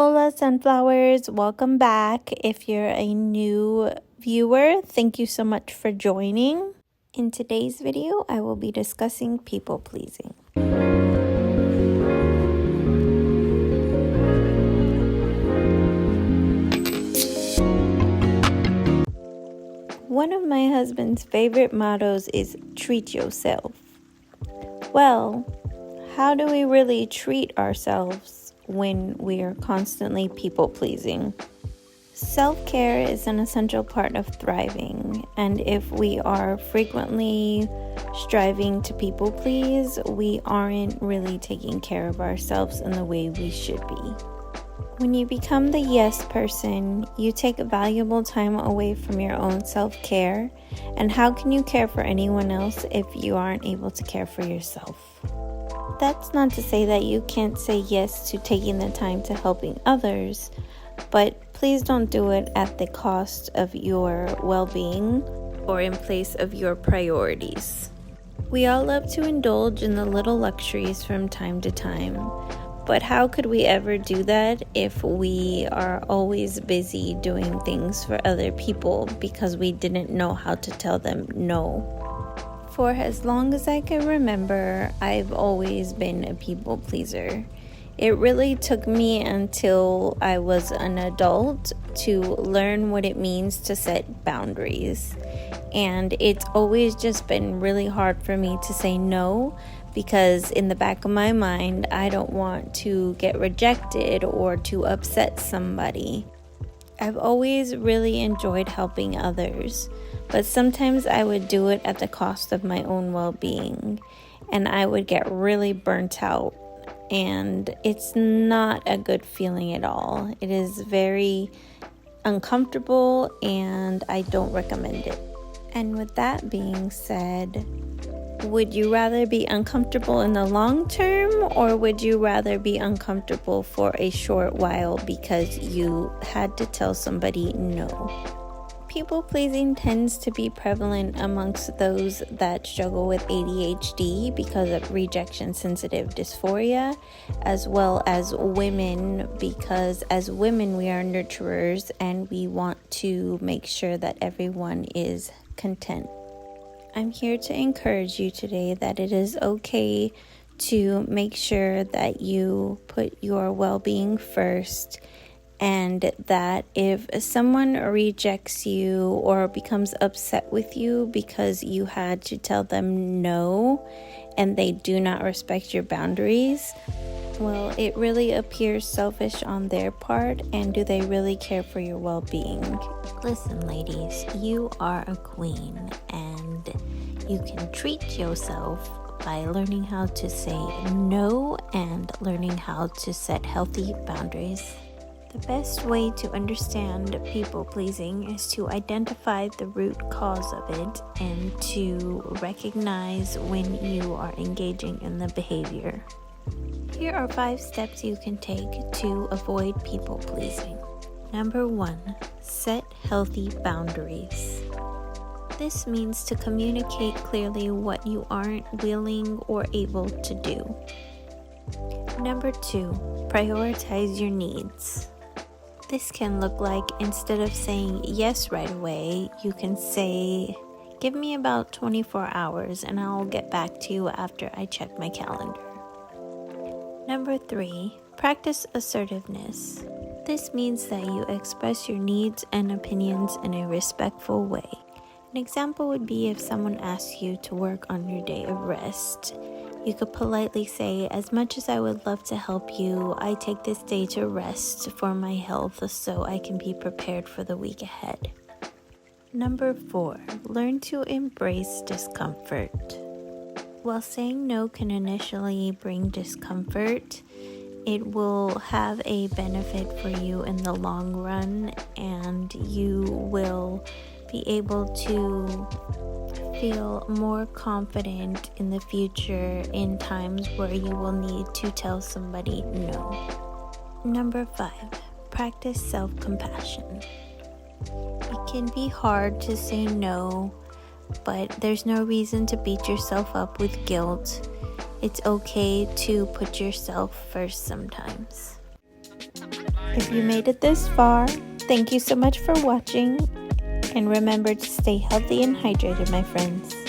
Hola sunflowers, welcome back. If you're a new viewer, thank you so much for joining. In today's video, I will be discussing people pleasing. One of my husband's favorite mottos is treat yourself. Well, how do we really treat ourselves when we are constantly people pleasing? Self-care is an essential part of thriving, and if we are frequently striving to people please, we aren't really taking care of ourselves in the way we should be. When you become the yes person, you take valuable time away from your own self-care, and how can you care for anyone else if you aren't able to care for yourself? That's not to say that you can't say yes to taking the time to helping others, but please don't do it at the cost of your well-being or in place of your priorities. We all love to indulge in the little luxuries from time to time, but how could we ever do that if we are always busy doing things for other people because we didn't know how to tell them no? For as long as I can remember, I've always been a people pleaser. It really took me until I was an adult to learn what it means to set boundaries. And it's always just been really hard for me to say no, because in the back of my mind, I don't want to get rejected or to upset somebody. I've always really enjoyed helping others, but sometimes I would do it at the cost of my own well-being, and I would get really burnt out. And it's not a good feeling at all. It is very uncomfortable, and I don't recommend it. And with that being said, would you rather be uncomfortable in the long term, or would you rather be uncomfortable for a short while because you had to tell somebody no? People pleasing tends to be prevalent amongst those that struggle with ADHD because of rejection sensitive dysphoria, as well as women, because as women we are nurturers and we want to make sure that everyone is content. I'm here to encourage you today that it is okay to make sure that you put your well-being first, and that if someone rejects you or becomes upset with you because you had to tell them no and they do not respect your boundaries, well, it really appears selfish on their part, and do they really care for your well-being? Listen, ladies, you are a queen, and you can treat yourself by learning how to say no and learning how to set healthy boundaries. The best way to understand people pleasing is to identify the root cause of it and to recognize when you are engaging in the behavior. Here are 5 steps you can take to avoid people pleasing. Number 1, set healthy boundaries. This means to communicate clearly what you aren't willing or able to do. Number 2, prioritize your needs. This can look like, instead of saying yes right away, you can say, give me about 24 hours and I'll get back to you after I check my calendar. Number 3, practice assertiveness. This means that you express your needs and opinions in a respectful way. An example would be if someone asks you to work on your day of rest. You could politely say, as much as I would love to help you, I take this day to rest for my health so I can be prepared for the week ahead. Number 4, learn to embrace discomfort. While saying no can initially bring discomfort, it will have a benefit for you in the long run, and you will be able to feel more confident in the future in times where you will need to tell somebody no. Number 5, practice self-compassion. It can be hard to say no, but there's no reason to beat yourself up with guilt. It's okay to put yourself first sometimes. If you made it this far, thank you so much for watching. And remember to stay healthy and hydrated, my friends.